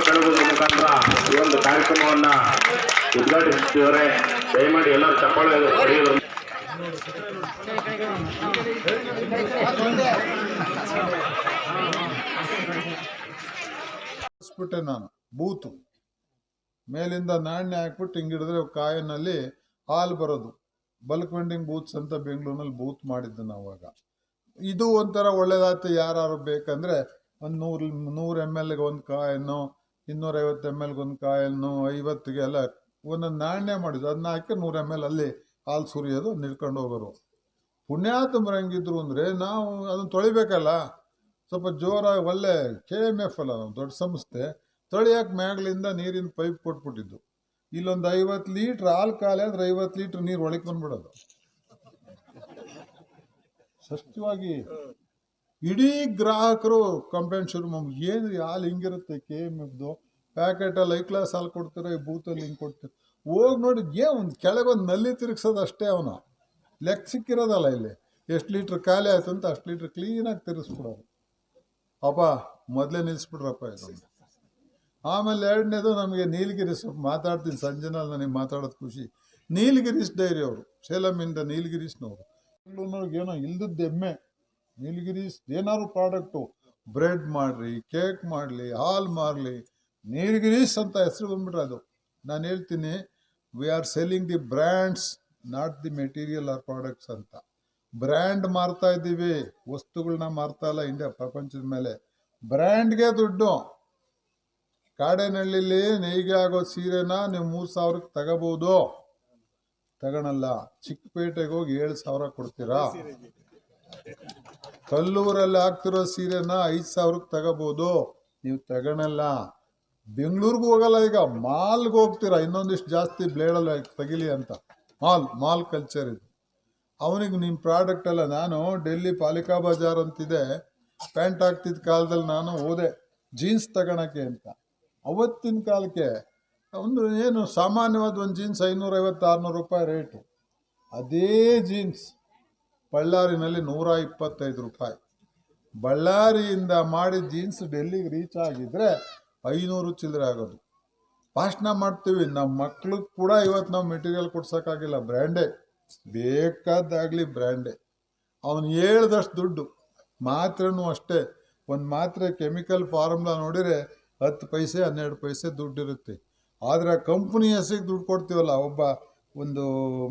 ಕಳೆದ ಮುಖಾಂತರ ಈ ಒಂದು ಕಾರ್ಯಕ್ರಮವನ್ನ ಉದ್ಘಾಟಿಸುತ್ತಿದ್ದಾರೆ. ದಯಮಾಡಿ ಎಲ್ಲರೂ ಚಪ್ಪಾಳೆ ಹೊಡೆಯುವುದು. ನಾನು ಬೂತು ಮೇಲಿಂದ ನಾಣ್ಯ ಹಾಕ್ಬಿಟ್ಟು ಹಿಂಗಿಡಿದ್ರೆ ಕಾಯಿನಲ್ಲಿ ಹಾಲು ಬರೋದು. ಬಲ್ಕ್ ವೆಂಡಿಂಗ್ ಬೂತ್ಸ್ ಅಂತ ಬೆಂಗಳೂರಿನಲ್ಲಿ ಬೂತ್ ಮಾಡಿದ್ದು ನಾವಾಗ. ಇದು ಒಂಥರ ಒಳ್ಳೇದಾಯ್ತು. ಯಾರು ಬೇಕಂದ್ರೆ ಒಂದು 100 ml ಒಂದು ಕಾಯನ್ನು, 250 ml ಒಂದು ಕಾಯನ್ನು, 50ಗೆ ಎಲ್ಲ ಒಂದೊಂದು ನಾಣ್ಯ ಮಾಡಿದ್ದು. ಅದನ್ನ ಹಾಕಿ 100 ml ಅಲ್ಲಿ ಹಾಲು ಸುರಿಯೋದು, ನಿಡ್ಕೊಂಡು ಹೋಗೋರು. ಪುಣ್ಯಾತ್ಮರು ಹೆಂಗಿದ್ರು ಅಂದರೆ ನಾವು ಅದನ್ನು ತೊಳಿಬೇಕಲ್ಲ, ಸ್ವಲ್ಪ ಜೋರಾಗಿ ಒಳ್ಳೆ KMF ಅಲ್ಲ, ನಾವು ದೊಡ್ಡ ಸಂಸ್ಥೆ, ತೊಳಿಯಾಕೆ ಮ್ಯಾಗ್ಲಿಂದ ನೀರಿನ ಪೈಪ್ ಕೊಟ್ಬಿಟ್ಟಿದ್ದು. ಇಲ್ಲೊಂದು 50 ಲೀಟ್ರ್ ಹಾಲು ಖಾಲಿ ಆದರೆ 50 ಲೀಟ್ರ್ ನೀರು ಒಳಗೆ ಬಂದ್ಬಿಡೋದು. ಸತ್ಯವಾಗಿ ಇಡೀ ಗ್ರಾಹಕರು ಕಂಪ್ಲೇಂಟ್ ಶುರು ಮಾಡಿ, ಏನು ಹಾಲು ಹಿಂಗಿರುತ್ತೆ KMFದು ಪ್ಯಾಕೆಟಲ್ಲಿ ಹೈ ಕ್ಲಾಸ್ ಹಾಲು ಕೊಡ್ತಾರೆ, ಬೂತಲ್ಲಿ ಹಿಂಗೆ ಕೊಡ್ತಾರೆ. ಹೋಗಿ ನೋಡಿ ಒಂದು ಕೆಳಗೊಂದು ನಲ್ಲಿ ತಿರುಗಿಸೋದು ಅಷ್ಟೇ. ಅವನು ಲೆಕ್ಕ ಸಿಕ್ಕಿರೋದಲ್ಲ, ಇಲ್ಲಿ ಎಷ್ಟು ಲೀಟ್ರ್ ಖಾಲಿ ಆಯ್ತು ಅಂತ ಅಷ್ಟು ಲೀಟ್ರ್ ಕ್ಲೀನಾಗಿ ತಿರುಗಿಸ್ಬಿಡೋರು. ಅಪ್ಪ ಮೊದಲೇ ನಿಲ್ಲಿಸ್ಬಿಡ್ರಪ್ಪ ಇದು. ಆಮೇಲೆ ಎರಡನೇದು ನಮಗೆ ನೀಲಗಿರೀಸ್ ಮಾತಾಡ್ತೀನಿ, ಸಂಜೆನಲ್ಲಿ ನನಗೆ ಮಾತಾಡೋದು ಖುಷಿ. ನೀಲಗಿರೀಸ್ ಡೈರಿ ಅವರು, ಸೇಲಮಿಂದ ನೀಲಗಿರೀಸ್ನವರು. ಬೆಂಗಳೂರಿನವ್ರಿಗೆ ಏನೋ ಇಲ್ದದ್ದು ಹೆಮ್ಮೆ. ನೀಲಗಿರೀಸ್ ಏನಾದ್ರು ಪ್ರಾಡಕ್ಟು ಬ್ರೆಡ್ ಮಾಡಲಿ, ಕೇಕ್ ಮಾಡಲಿ, ಹಾಲು ಮಾರಲಿ, ನೀಲಗಿರೀಸ್ ಅಂತ ಹೆಸರು ಬಂದ್ಬಿಟ್ರೆ ಅದು. ನಾನು ಹೇಳ್ತೀನಿ, we are selling the brands, not the material or products ಅಂತ. ಬ್ರ್ಯಾಂಡ್ ಮಾರ್ತಾ ಇದ್ದೀವಿ, ವಸ್ತುಗಳನ್ನ ಮಾರ್ತಾ ಇಲ್ಲ. ಇಂಡಿಯಾ ಪ್ರಪಂಚದ ಮೇಲೆ ಬ್ರ್ಯಾಂಡ್ಗೆ ದುಡ್ಡು. ಕಾಡೇನಹಳ್ಳಿಲಿ ನೇಯ್ಗೆ ಆಗೋ ಸೀರೆನ ನೀವು 3,000ಕ್ಕೆ ತಗೋಬಹುದು, ತಗೊಳಲ್ಲ. ಚಿಕ್ಕಪೇಟೆಗೆ ಹೋಗಿ 7,000 ಕೊಡ್ತೀರಾ. ಕಲ್ಲೂರಲ್ಲಿ ಹಾಕ್ತಿರೋ ಸೀರೆನ 5,000ಕ್ಕೆ ತಗೋಬಹುದು, ನೀವು ತಗೊಳಲ್ಲ. ಬೆಂಗಳೂರಿಗೂ ಹೋಗಲ್ಲ. ಈಗ ಮಾಲ್ಗೆ ಹೋಗ್ತೀರಾ, ಇನ್ನೊಂದಿಷ್ಟು ಜಾಸ್ತಿ ಬ್ಲೇಡಲ್ಲಿ ತೆಗಿಲಿ ಅಂತ. ಮಾಲ್ ಕಲ್ಚರ್ ಇದು. ಅವನಿಗೆ ನಿಮ್ಮ ಪ್ರಾಡಕ್ಟ್ ಅಲ್ಲ. ನಾನು ಡೆಲ್ಲಿ ಪಾಲಿಕಾ ಬಜಾರ್ ಅಂತಿದೆ, ಪ್ಯಾಂಟ್ ಹಾಕ್ತಿದ್ದ ಕಾಲದಲ್ಲಿ ನಾನು ಹೋದೆ ಜೀನ್ಸ್ ತಗೊಳಕ್ಕೆ ಅಂತ. ಅವತ್ತಿನ ಕಾಲಕ್ಕೆ ಒಂದು ಏನು ಸಾಮಾನ್ಯವಾದ ಒಂದು ಜೀನ್ಸ್ 550-600 ರೂಪಾಯಿ ರೇಟು. ಅದೇ ಜೀನ್ಸ್ ಬಳ್ಳಾರಿನಲ್ಲಿ 125 ರೂಪಾಯಿ. ಬಳ್ಳಾರಿಯಿಂದ ಮಾಡಿ ಜೀನ್ಸ್ ಡೆಲ್ಲಿಗೆ ರೀಚ್ ಆಗಿದ್ರೆ 500 ಚಿಲ್ಲರೆ ಆಗೋದು. ಭಾಷಣ ಮಾಡ್ತೀವಿ, ನಮ್ಮ ಮಕ್ಳಿಗೆ ಕೂಡ ಇವತ್ತು ನಾವು ಮೆಟೀರಿಯಲ್ ಕೊಡ್ಸೋಕ್ಕಾಗಿಲ್ಲ. ಬ್ರ್ಯಾಂಡೇ ಬೇಕಾದಾಗಲಿ, ಬ್ರ್ಯಾಂಡೇ. ಅವನು ಹೇಳ್ದಷ್ಟು ದುಡ್ಡು. ಮಾತ್ರೆನೂ ಅಷ್ಟೇ. ಒಂದು ಮಾತ್ರೆ ಕೆಮಿಕಲ್ ಫಾರ್ಮುಲಾ ನೋಡಿದರೆ 10 ಪೈಸೆ 12 ಪೈಸೆ ದುಡ್ಡಿರುತ್ತೆ. ಆದರೆ ಕಂಪ್ನಿ ಹೆಸರಿಗೆ ದುಡ್ಡು ಕೊಡ್ತೀವಲ್ಲ, ಒಂದು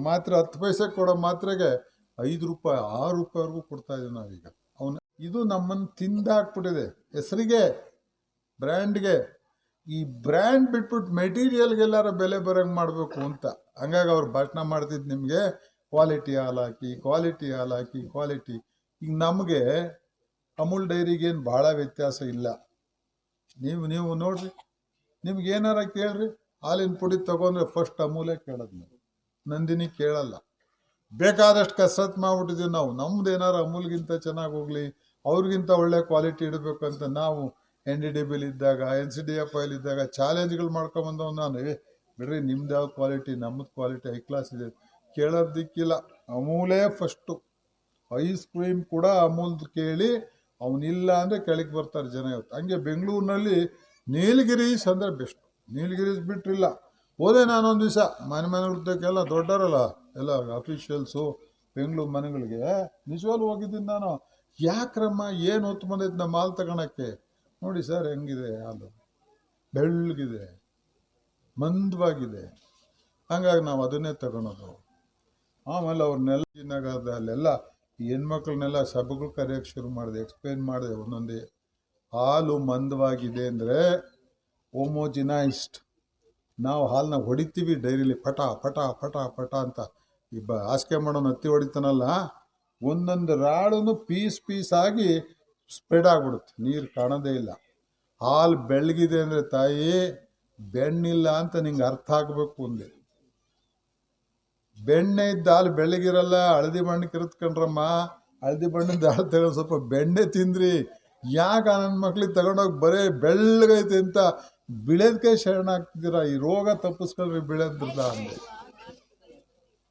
ಮಾತ್ರೆ 10 ಪೈಸೆ ಕೊಡೋ ಮಾತ್ರೆಗೆ 5 ರೂಪಾಯಿ 6 ರೂಪಾಯಿವರೆಗೂ ಕೊಡ್ತಾ ಇದ್ದೀವಿ ನಾವೀಗ. ಅವನು ಇದು ನಮ್ಮನ್ನು ತಿಂದಾಕ್ಬಿಟ್ಟಿದೆ ಹೆಸರಿಗೆ, ಬ್ರ್ಯಾಂಡ್ಗೆ. ಈ ಬ್ರ್ಯಾಂಡ್ ಬಿಟ್ಬಿಟ್ಟು ಮೆಟೀರಿಯಲ್ಗೆಲ್ಲಾರ ಬೆಲೆ ಬರೋಂಗೆ ಮಾಡಬೇಕು ಅಂತ. ಹಂಗಾಗಿ ಅವ್ರು ಭಾಷಣ ಮಾಡ್ತಿದ್ದು, ನಿಮಗೆ ಕ್ವಾಲಿಟಿ ಹಾಲು ಹಾಕಿ, ಕ್ವಾಲಿಟಿ ಹಾಲು ಹಾಕಿ, ಕ್ವಾಲಿಟಿ. ಈಗ ನಮಗೆ ಅಮೂಲ್ ಡೈರಿಗೇನು ಭಾಳ ವ್ಯತ್ಯಾಸ ಇಲ್ಲ. ನೀವು ನೋಡ್ರಿ, ನಿಮ್ಗೆ ಏನಾರ ಕೇಳ್ರಿ, ಹಾಲಿನ ಪುಡಿ ತೊಗೊಂಡ್ರೆ ಫಸ್ಟ್ ಅಮೂಲೇ ಕೇಳೋದು, ನಾವು ನಂದಿನಿ ಕೇಳಲ್ಲ. ಬೇಕಾದಷ್ಟು ಕಸರತ್ತು ಮಾಡ್ಬಿಟ್ಟಿದ್ದೀವಿ ನಾವು. ನಮ್ದು ಏನಾರು ಅಮೂಲ್ಗಿಂತ ಚೆನ್ನಾಗಿ ಹೋಗ್ಲಿ, ಅವ್ರಿಗಿಂತ ಒಳ್ಳೆ ಕ್ವಾಲಿಟಿ ಇಡಬೇಕಂತ ನಾವು NDDBಲಿ ಇದ್ದಾಗ, NCDFIಲ್ ಇದ್ದಾಗ ಚಾಲೆಂಜ್ಗಳು ಮಾಡ್ಕೊಂಬಂದವ್ ನಾನು. ಬಿಡ್ರಿ, ನಿಮ್ದು ಯಾವ ಕ್ವಾಲಿಟಿ, ನಮ್ಮದು ಕ್ವಾಲಿಟಿ ಹೈ ಕ್ಲಾಸ್ ಇದೆ, ಕೇಳೋದಕ್ಕಿಲ್ಲ. ಅಮೂಲೇ ಫಸ್ಟು. ಐಸ್ ಕ್ರೀಮ್ ಕೂಡ ಅಮೂಲ್ದು ಕೇಳಿ, ಅವನಿಲ್ಲ ಅಂದರೆ ಕೆಳಗೆ ಬರ್ತಾರೆ ಜನ. ಇವತ್ತು ಹಂಗೆ ಬೆಂಗಳೂರಿನಲ್ಲಿ ನೀಲಗಿರೀಸ್ ಅಂದರೆ ಬೆಸ್ಟ್. ನೀಲಗಿರೀಸ್ ಬಿಟ್ಟರಿಲ್ಲ. ಹೋದೆ ನಾನೊಂದು ದಿವಸ ಮನೆಗಳಿದ್ದಕ್ಕೆಲ್ಲ ದೊಡ್ಡವರಲ್ಲ ಎಲ್ಲ ಅಫಿಷಿಯಲ್ಸು ಬೆಂಗಳೂರು ಮನೆಗಳಿಗೆ. ನಿಜವಾಗ್ಲೂ ಹೋಗಿದ್ದೀನಿ ನಾನು. ಯಾಕ್ರಮ್ಮ ಏನು ಹೊತ್ತು ಬಂದೈತೆ ನಮ್ಮ ಹಾಲು ತಗೊಳಕ್ಕೆ? ನೋಡಿ ಸರ್ ಹೆಂಗಿದೆ ಹಾಲು, ಬೆಳ್ಳಗಿದೆ, ಮಂದವಾಗಿದೆ. ಹಂಗಾಗಿ ನಾವು ಅದನ್ನೇ ತಗೊಳೋದು. ಆಮೇಲೆ ಅವ್ರನ್ನೆಲ್ಲ ಅಲ್ಲೆಲ್ಲ ಹೆಣ್ಮಕ್ಳನ್ನೆಲ್ಲ ಸಭೆಗಳು ಕರೆಯೋಕ್ಕೆ ಶುರು ಮಾಡಿದೆ, ಎಕ್ಸ್ಪ್ಲೇನ್ ಮಾಡಿದೆ ಒಂದೊಂದೇ. ಹಾಲು ಮಂದವಾಗಿದೆ ಅಂದರೆ ಹೋಮೋಜಿನೈಸ್ಡ್. ನಾವು ಹಾಲನ್ನ ಹೊಡಿತೀವಿ ಡೈರಿಲಿ, ಪಟ ಪಟ ಪಟ ಪಟ ಅಂತ. ಹಾಸಿಗೆ ಮಾಡೋನು ಹತ್ತಿ ಹೊಡಿತಾನಲ್ಲ, ಒಂದೊಂದು ರಾಡನ್ನು ಪೀಸ್ ಆಗಿ ಸ್ಪ್ರೆಡ್ ಆಗಿಬಿಡುತ್ತೆ, ನೀರು ಕಾಣೋದೇ ಇಲ್ಲ. ಹಾಲು ಬೆಳ್ಳಗಿದೆ ಅಂದರೆ ತಾಯಿ ಬೆಣ್ಣಿಲ್ಲ ಅಂತ ನಿಂಗೆ ಅರ್ಥ ಆಗಬೇಕು. ಒಂದೇ ಬೆಣ್ಣೆ ಇದ್ದ ಹಾಲು ಬೆಳ್ಳಗಿರಲ್ಲ. ಹಳದಿ ಬಣ್ಣಕ್ಕೆ ಇರುತ್ಕೊಂಡ್ರಮ್ಮ, ಹಳದಿ ಬಣ್ಣದ ಹಾಲು ತಗೊಂಡು ಸ್ವಲ್ಪ ಬೆಣ್ಣೆ ತಿಂದ್ರಿ. ಯಾಕೆ ನನ್ನ ಮಕ್ಳಿಗೆ ತಗೊಂಡೋಗಿ ಬರೀ ಬೆಳ್ಳಗೈತೆ ಅಂತ ಬಿಳೆದಕ್ಕೆ ಶರಣ ಆಗ್ತಿದ್ದೀರ? ಈ ರೋಗ ತಪ್ಪಿಸ್ಕೊಳ್ರಿ ಬಿಳೆದ್ರಲ್ಲ ಅಂದರೆ.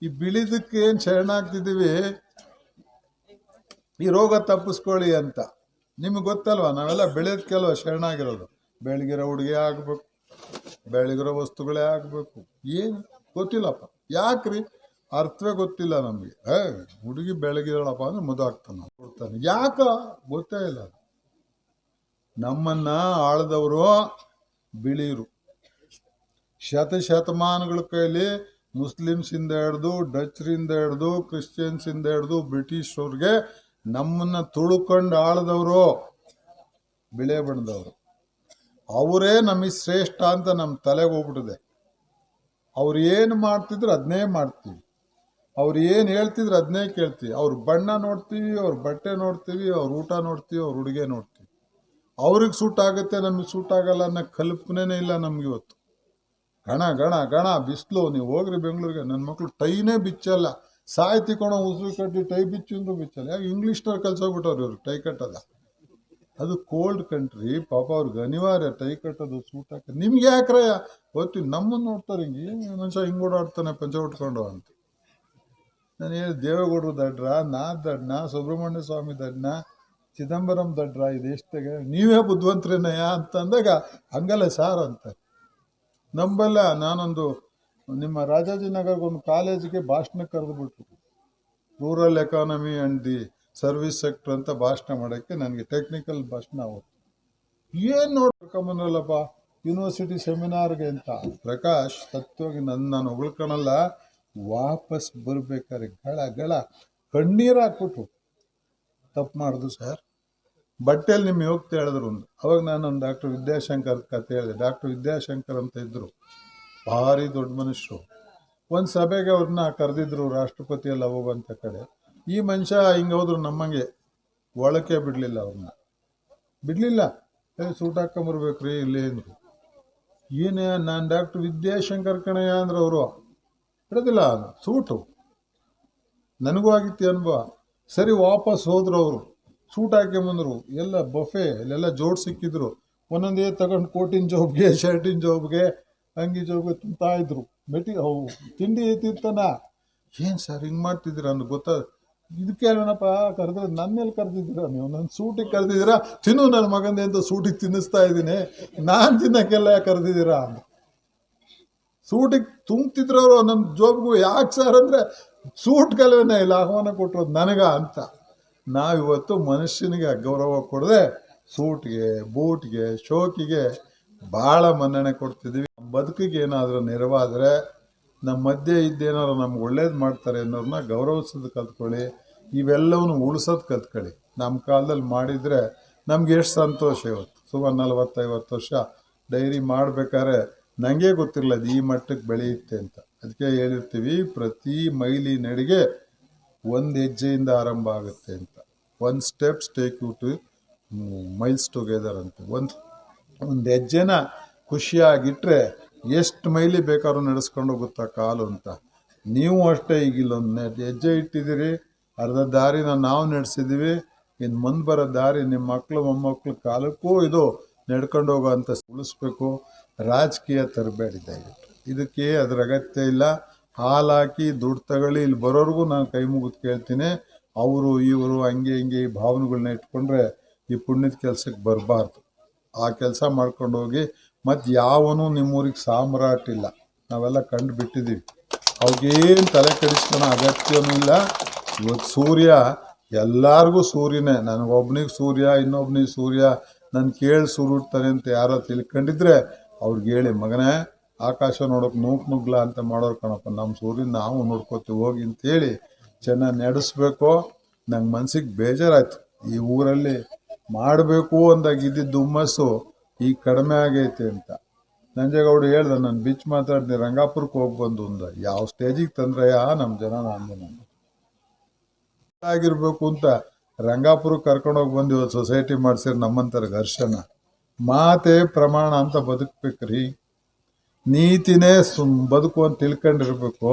ಈ ಬಿಳಿದಕ್ಕೆ ಏನು ಶರಣ ಆಗ್ತಿದ್ದೀವಿ, ಈ ರೋಗ ತಪ್ಪಿಸ್ಕೊಳ್ಳಿ ಅಂತ. ನಿಮಗೆ ಗೊತ್ತಲ್ವ, ನಾವೆಲ್ಲ ಬೆಳೆದಕ್ಕೆಲ್ವ ಶರಣಾಗಿರೋದು. ಬೆಳಗಿರೋ ಹುಡುಗಿ ಆಗಬೇಕು, ಬೆಳಗಿರೋ ವಸ್ತುಗಳೇ ಆಗಬೇಕು. ಏನು ಗೊತ್ತಿಲ್ಲಪ್ಪ, ಯಾಕ್ರಿ ಅರ್ಥವೇ ಗೊತ್ತಿಲ್ಲ ನಮಗೆ. ಹುಡುಗಿ ಬೆಳಗಿರೋಳಪ್ಪ ಅಂದ್ರೆ ಮುದಾಗ್ತಾನೆ ಕೊಡ್ತಾನೆ, ಯಾಕ ಗೊತ್ತೇ ಇಲ್ಲ. ನಮ್ಮನ್ನ ಆಳ್ದವರು ಬಿಳಿಯರು, ಶತಮಾನಗಳ ಕೈಲಿ ಮುಸ್ಲಿಮ್ಸಿಂದ ಹಿಡ್ದು, ಡಚ್ರಿಂದ ಹಿಡ್ದು, ಕ್ರಿಶ್ಚಿಯನ್ಸಿಂದ ಹಿಡ್ದು, ಬ್ರಿಟಿಷವ್ರಿಗೆ ನಮ್ಮನ್ನ ತುಳುಕೊಂಡು ಆಳ್ದವರು ಬಿಳೆ ಬಣ್ಣದವರು. ಅವರೇ ನಮಗೆ ಶ್ರೇಷ್ಠ ಅಂತ ನಮ್ಮ ತಲೆಗೆ ಹೋಗ್ಬಿಟ್ಟಿದೆ. ಅವ್ರು ಏನು ಮಾಡ್ತಿದ್ರು ಅದನ್ನೇ ಮಾಡ್ತೀವಿ, ಅವ್ರು ಏನು ಹೇಳ್ತಿದ್ರು ಅದನ್ನೇ ಕೇಳ್ತೀವಿ. ಅವ್ರ ಬಣ್ಣ ನೋಡ್ತೀವಿ, ಅವ್ರ ಬಟ್ಟೆ ನೋಡ್ತೀವಿ, ಅವ್ರ ಊಟ ನೋಡ್ತೀವಿ, ಅವ್ರ ಉಡುಗೆ ನೋಡ್ತೀವಿ. ಅವ್ರಿಗೆ ಸೂಟ್ ಆಗುತ್ತೆ, ನಮಗೆ ಸೂಟ್ ಆಗಲ್ಲ ಅನ್ನೋ ಕಲ್ಪನೆನೇ ಇಲ್ಲ ನಮ್ಗೆ ಇವತ್ತು. ಗಣ ಗಣ ಗಣ ಬಿಸಿಲು. ನೀವು ಹೋಗ್ರಿ ಬೆಂಗಳೂರಿಗೆ, ನನ್ನ ಮಕ್ಳು ಟೈನೇ ಬಿಚ್ಚಲ್ಲ. ಸಾಯ್ತಿಕೊಂಡು ಉಸಿರು ಕಟ್ಟಿ ಟೈ ಬಿಚ್ಚು ಅಂದ್ರೂ ಬಿಚ್ಚಲ್ಲ. ಯಾಕೆ ಇಂಗ್ಲೀಷ್ನವ್ರು ಕಲ್ಸೋಗ್ಬಿಟ್ಟವ್ರು ಇವ್ರು ಟೈ ಕಟ್ಟೋದ. ಅದು ಕೋಲ್ಡ್ ಕಂಟ್ರಿ, ಪಾಪ ಅವ್ರಿಗೆ ಅನಿವಾರ್ಯ ಟೈ ಕಟ್ಟೋದು, ಸೂಟ್ ಹಾಕೋದು. ನಿಮ್ಗೆ ಯಾಕ್ರಯ್ಯ ಗೊತ್ತಿಲ್ಲ, ನಮ್ಮನ್ನು ನೋಡ್ತಾರೆ ಹಿಂಗೆ ಮನುಷ್ಯ ಹಿಂಗೆ ಓಡಾಡ್ತಾನೆ ಪಂಚ ಉಟ್ಕೊಂಡು ಅಂತ. ನಾನು ಹೇಳಿ ದೇವೇಗೌಡರು ದಡ್ರ, ನಾ ದಡ್ನ, ಸುಬ್ರಹ್ಮಣ್ಯ ಸ್ವಾಮಿ ದಡ್ನ, ಚಿದಂಬರಂ ದಡ್ರ, ಇದು ಎಷ್ಟಾಗ ನೀವೇ ಬುದ್ಧಿವಂತರೇನಯ್ಯ ಅಂತ ಅಂದಾಗ ಹಂಗಲ್ಲ ಸಾರ್ ಅಂತ ನಂಬಲ್ಲ. ನಾನೊಂದು ನಿಮ್ಮ ರಾಜಾಜಿನಗರ್ಗೊಂದು ಕಾಲೇಜಿಗೆ ಭಾಷಣ ಕರೆದುಬಿಟ್ರು, rural economy and the service sector ಅಂತ ಭಾಷಣ ಮಾಡೋಕ್ಕೆ. ನನಗೆ ಟೆಕ್ನಿಕಲ್ ಭಾಷಣ ಅವತ್ತು ಏನು ನೋಡ್ಕೊಂಬಂದ್ರಲ್ಲಪ್ಪ ಯೂನಿವರ್ಸಿಟಿ ಸೆಮಿನಾರ್ಗೆ ಅಂತ. ಪ್ರಕಾಶ್ ಸತ್ಯವಾಗಿ ನಾನು ಹೊಗಳ್ಕೊಳಲ್ಲ, ವಾಪಸ್ ಬರ್ಬೇಕಾದ್ರೆ ಗಳ ಗಳ ಕಣ್ಣೀರು ಹಾಕ್ಬಿಟ್ರು. ತಪ್ಪು ಮಾಡಿದ್ರು ಸರ್, ಬಟ್ಟೆಯಲ್ಲಿ ನಿಮ್ಗೆ ಹೋಗ್ತಾ ಹೇಳಿದ್ರು ಒಂದು. ಅವಾಗ ನಾನೊಂದು ಡಾಕ್ಟರ್ ವಿದ್ಯಾಶಂಕರ್ ಕತೆ ಹೇಳಿದೆ. ಡಾಕ್ಟರ್ ವಿದ್ಯಾಶಂಕರ್ ಅಂತ ಇದ್ದರು, ಭಾರಿ ದೊಡ್ಡ ಮನುಷ್ಯರು. ಒಂದು ಸಭೆಗೆ ಅವ್ರನ್ನ ಕರೆದಿದ್ರು, ರಾಷ್ಟ್ರಪತಿ ಎಲ್ಲ ಹೋಗುವಂಥ ಕಡೆ. ಈ ಮನುಷ್ಯ ಹಿಂಗೆ ಹೋದ್ರು, ನಮ್ಮಂಗೆ ಒಳಕ್ಕೆ ಬಿಡಲಿಲ್ಲ, ಅವ್ರನ್ನ ಬಿಡಲಿಲ್ಲ. ಸೂಟ್ ಹಾಕೊಂಬರ್ಬೇಕ್ರಿ ಇಲ್ಲಿ ಅಂದರು. ಏನೇ ನಾನು ಡಾಕ್ಟರ್ ವಿದ್ಯಾಶಂಕರ್ ಕಣಯ್ಯ ಅಂದ್ರೆ ಅವರು ಬಿಡೋದಿಲ್ಲ ಸೂಟು. ನನಗೂ ಆಗಿತ್ತು ಅನುಭವ. ಸರಿ ವಾಪಸ್ ಹೋದ್ರು ಅವರು, ಸೂಟ್ ಹಾಕೊಂಬಂದರು. ಎಲ್ಲ ಬಫೆ ಅಲ್ಲೆಲ್ಲ ಜೋಡ್ ಸಿಕ್ಕಿದ್ರು. ಒಂದೊಂದೇ ತಗೊಂಡು ಕೋಟಿನ ಜಾಬ್ಗೆ, ಶರ್ಟಿನ ಜಾಬ್ಗೆ, ಅಂಗಿ ಜಾಬ್ಗೆ ತುಂಬ್ತಾ ಇದ್ರು. ತಿಂಡಿ ತಿಂತಾನ. ಏನು ಸರ್ ಹಿಂಗೆ ಮಾಡ್ತಿದ್ದೀರಾ ಅನ್ನೋ ಗೊತ್ತಾ. ಇದಕ್ಕೆ ಏನಪ್ಪ ಕರೆದ್ರೆ ನನ್ನೆಲ್ಲಿ ಕರೆದಿದ್ದೀರಾ ನೀವು? ನನ್ನ ಸೂಟಿಗೆ ಕರೆದಿದ್ದೀರಾ? ತಿನ್ನು ನನ್ನ ಮಗಂದೆ ಅಂತ ಸೂಟಿಗೆ ತಿನ್ನಿಸ್ತಾ ಇದ್ದೀನಿ, ನಾನು ತಿನ್ನಕ್ಕೆಲ್ಲ ಕರೆದಿದ್ದೀರಾ ಅಂತ. ಸೂಟಿಗೆ ತುಂಬ್ತಿದ್ರು ಅವರು ನನ್ನ ಜಾಬ್ಗೂ. ಯಾಕೆ ಸರ್ ಅಂದರೆ ಸೂಟ್ ಕಲವೇ ಇಲ್ಲ, ಆಹ್ವಾನ ಕೊಟ್ಟಿರೋದು ನನಗ ಅಂತ. ನಾವಿವತ್ತು ಮನುಷ್ಯನಿಗೆ ಗೌರವ ಕೊಡದೆ ಸೂಟ್ಗೆ, ಬೂಟ್ಗೆ, ಶೋಕಿಗೆ ಭಾಳ ಮನ್ನಣೆ ಕೊಡ್ತಿದ್ದೀವಿ. ನಮ್ಮ ಬದುಕಿಗೆ ಏನಾದರೂ ನೆರವಾದರೆ, ನಮ್ಮ ಮಧ್ಯೆ ಇದ್ದೇನಾದ್ರು ನಮ್ಗೆ ಒಳ್ಳೇದು ಮಾಡ್ತಾರೆ ಅನ್ನೋರನ್ನ ಗೌರವಿಸೋದು ಕಲ್ತ್ಕೊಳ್ಳಿ. ಇವೆಲ್ಲವನ್ನು ಉಳಿಸೋದು ಕಲ್ತ್ಕೊಳ್ಳಿ. ನಮ್ಮ ಕಾಲದಲ್ಲಿ ಮಾಡಿದರೆ ನಮ್ಗೆ ಎಷ್ಟು ಸಂತೋಷ. ಇವತ್ತು ಸುಮಾರು 40-50 ವರ್ಷ ಡೈರಿ ಮಾಡಬೇಕಾದ್ರೆ ನನಗೆ ಗೊತ್ತಿರಲಿಲ್ಲ ಅದು ಈ ಮಟ್ಟಕ್ಕೆ ಬೆಳೆಯುತ್ತೆ ಅಂತ. ಅದಕ್ಕೆ ಹೇಳಿರ್ತೀವಿ, ಪ್ರತಿ ಮೈಲಿ ನಡಿಗೆ ಒಂದು ಹೆಜ್ಜೆಯಿಂದ ಆರಂಭ ಆಗುತ್ತೆ ಅಂತ. 1 steps take you to miles together ಅಂತ. ಒಂದು ಹೆಜ್ಜೆನ ಖುಷಿಯಾಗಿಟ್ಟರೆ ಎಷ್ಟು ಮೈಲಿ ಬೇಕಾದ್ರೂ ನಡೆಸ್ಕೊಂಡು ಹೋಗುತ್ತಾ ಕಾಲು ಅಂತ. ನೀವು ಅಷ್ಟೇ, ಈಗ ಇಲ್ಲೊಂದು ಹೆಜ್ಜೆ ಇಟ್ಟಿದ್ದೀರಿ, ಅರ್ಧ ದಾರಿನ ನಾವು ನಡೆಸಿದ್ದೀವಿ. ಇನ್ನು ಮುಂದೆ ಬರೋ ದಾರಿ ನಿಮ್ಮ ಮಕ್ಕಳು ಮೊಮ್ಮಕ್ಕಳು ಕಾಲಕ್ಕೂ ಇದು ನಡ್ಕೊಂಡು ಹೋಗೋ ಅಂತ ಉಳಿಸ್ಬೇಕು. ರಾಜಕೀಯ ತರಬೇಡಿ ದಯವಿಟ್ಟು. ಇದಕ್ಕೆ ಅದ್ರ ಅಗತ್ಯ ಇಲ್ಲ. ಹಾಲು ಹಾಕಿ ದುಡ್ಡು ತಗೊಳ್ಳಿ. ಇಲ್ಲಿ ಬರೋರ್ಗೂ ನಾನು ಕೈ ಮುಗಿದು ಕೇಳ್ತೀನಿ, ಅವರು ಇವರು ಹಂಗೆ ಹಿಂಗೆ ಈ ಭಾವನೆಗಳನ್ನ ಇಟ್ಕೊಂಡ್ರೆ ಈ ಪುಣ್ಯದ ಕೆಲಸಕ್ಕೆ ಬರಬಾರ್ದು. ಆ ಕೆಲಸ ಮಾಡ್ಕೊಂಡು ಹೋಗಿ. ಮತ್ತು ಯಾವನು ನಿಮ್ಮೂರಿಗೆ ಸಾಮ್ರಾಟ್ ಇಲ್ಲ, ನಾವೆಲ್ಲ ಕಂಡು ಬಿಟ್ಟಿದ್ದೀವಿ. ಅವ್ಗೇನು ತಲೆ ಕೆಡಿಸ್ಕೊಳೋ ಅಗತ್ಯವೂ ಇಲ್ಲ. ಇವತ್ತು ಸೂರ್ಯ ಎಲ್ಲರಿಗೂ ಸೂರ್ಯನೇ. ನನಗೊಬ್ಬನಿಗೆ ಸೂರ್ಯ, ಇನ್ನೊಬ್ಬನಿಗೆ ಸೂರ್ಯ, ನನ್ನ ಕೇಳಿ ಸುರುಡ್ತಾನೆ ಅಂತ ಯಾರೋ ತಿಳ್ಕೊಂಡಿದ್ರೆ ಅವ್ರಿಗೆ ಹೇಳಿ, ಮಗನೇ ಆಕಾಶ ನೋಡೋಕೆ ನುಗ್ಲ ಅಂತ ಮಾಡೋರು ಕಣಪ್ಪ, ನಮ್ಮ ಸೂರ್ಯನ ನಾವು ನೋಡ್ಕೋತೀವಿ ಹೋಗಿ ಅಂತೇಳಿ ಚೆನ್ನಾಗಿ ನಡೆಸ್ಬೇಕು. ನಂಗೆ ಮನ್ಸಿಗೆ ಬೇಜಾರಾಯ್ತು. ಈ ಊರಲ್ಲಿ ಮಾಡಬೇಕು ಅಂದಾಗ ಇದ್ದಿದ್ದು ಹುಮ್ಮಸ್ಸು ಈಗ ಕಡಿಮೆ ಆಗೈತೆ ಅಂತ. ನಂಜೇಗೌಡ ಹೇಳ್ದೆ, ನಾನು ಬಿಚ್ಚು ಮಾತಾಡ್ತೀನಿ, ರಂಗಾಪುರಕ್ಕೆ ಹೋಗಿ ಬಂದು ಅಂದ. ಯಾವ ಸ್ಟೇಜಿಗೆ ತಂದ್ರಯ್ಯ ನಮ್ಮ ಜನ ಅಂದೆ. ನಾನು ಆಗಿರ್ಬೇಕು ಅಂತ ರಂಗಾಪುರಕ್ಕೆ ಕರ್ಕೊಂಡೋಗಿ ಬಂದು ಇವತ್ತು ಸೊಸೈಟಿ ಮಾಡ್ಸಿರಿ ನಮ್ಮಂತರ ಘರ್ಷಣ. ಮಾತೆ ಪ್ರಮಾಣ ಅಂತ ಬದುಕಬೇಕ್ರಿ. ನೀತಿನೇ ಬದುಕು ಅಂತ ತಿಳ್ಕೊಂಡಿರ್ಬೇಕು.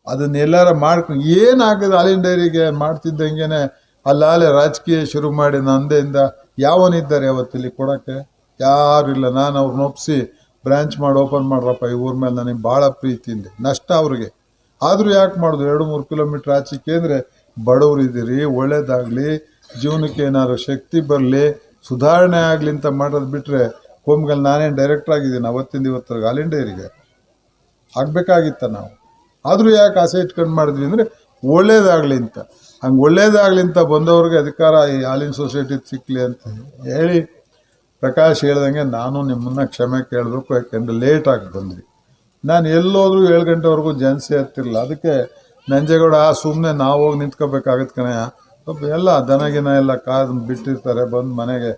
ಅದನ್ನೆಲ್ಲರ ಮಾಡ್ಕೊಂಡು ಏನಾಗದು. ಹಾಲಿನ ಡೈರಿಗೆ ಮಾಡ್ತಿದ್ದಂಗೆನೆ ಅಲ್ಲಾಲೆ ರಾಜಕೀಯ ಶುರು ಮಾಡಿ ನಂದೆಯಿಂದ ಯಾವನಿದ್ದಾರೆ ಅವತ್ತಿಲ್ಲಿ ಕೊಡೋಕ್ಕೆ? ಯಾರಿಲ್ಲ. ನಾನು ಅವ್ರನ್ನ ಒಪ್ಪಿಸಿ ಬ್ರ್ಯಾಂಚ್ ಮಾಡಿ ಓಪನ್ ಮಾಡ್ರಪ್ಪ ಈ ಊರ ಮೇಲೆ, ನನಗೆ ಭಾಳ ಪ್ರೀತಿಯಿಂದ. ನಷ್ಟ ಅವ್ರಿಗೆ. ಆದರೂ ಯಾಕೆ ಮಾಡೋದು? 2-3 ಕಿಲೋಮೀಟ್ರ್ ಆಚೆಗೆ ಅಂದರೆ ಬಡವ್ರು ಇದ್ದೀರಿ, ಒಳ್ಳೇದಾಗಲಿ, ಜೀವನಕ್ಕೆ ಏನಾದ್ರು ಶಕ್ತಿ ಬರಲಿ, ಸುಧಾರಣೆ ಆಗಲಿ ಅಂತ ಮಾಡೋದು ಬಿಟ್ಟರೆ ಕೋಮ್ಗಲ್ ನಾನೇನು ಡೈರೆಕ್ಟರ್ ಆಗಿದ್ದೀನಿ ಅವತ್ತಿಂದ ಇವತ್ತರೆಗೆ ಹಾಲಿನ ಡೈರಿಗೆ ಆಗಬೇಕಾಗಿತ್ತ ನಾವು. ಆದರೂ ಯಾಕೆ ಆಸೆ ಇಟ್ಕೊಂಡು ಮಾಡಿದ್ವಿ ಅಂದರೆ ಒಳ್ಳೇದಾಗಲಿ ಅಂತ. ಹಂಗೆ ಒಳ್ಳೇದಾಗಲಿ ಅಂತ ಬಂದವ್ರಿಗೆ ಅಧಿಕಾರ ಈ ಹಾಲಿನ ಸೊಸೈಟಿ ಸಿಕ್ಕಲಿ ಅಂತ ಹೇಳಿ ಪ್ರಕಾಶ್ ಹೇಳ್ದಂಗೆ ನಾನು ನಿಮ್ಮನ್ನ ಕ್ಷಮೆ ಕೇಳಬೇಕು. ಯಾಕೆಂದರೆ ಲೇಟಾಗಿ ಬಂದ್ವಿ. ನಾನು ಎಲ್ಲೋದ್ರೂ 7 ಗಂಟೆವರೆಗೂ ಜನ್ಸಿ ಹತ್ತಿರಲಿಲ್ಲ. ಅದಕ್ಕೆ ನಂಜೇಗೌಡ ಸುಮ್ಮನೆ ನಾವು ಹೋಗಿ ನಿಂತ್ಕೋಬೇಕಾಗತ್ತೆ ಕಣಯ್ಯ, ಎಲ್ಲ ದನಗಿನ ಎಲ್ಲ ಕಾದು ಬಿಟ್ಟಿರ್ತಾರೆ ಬಂದು ಮನೆಗೆ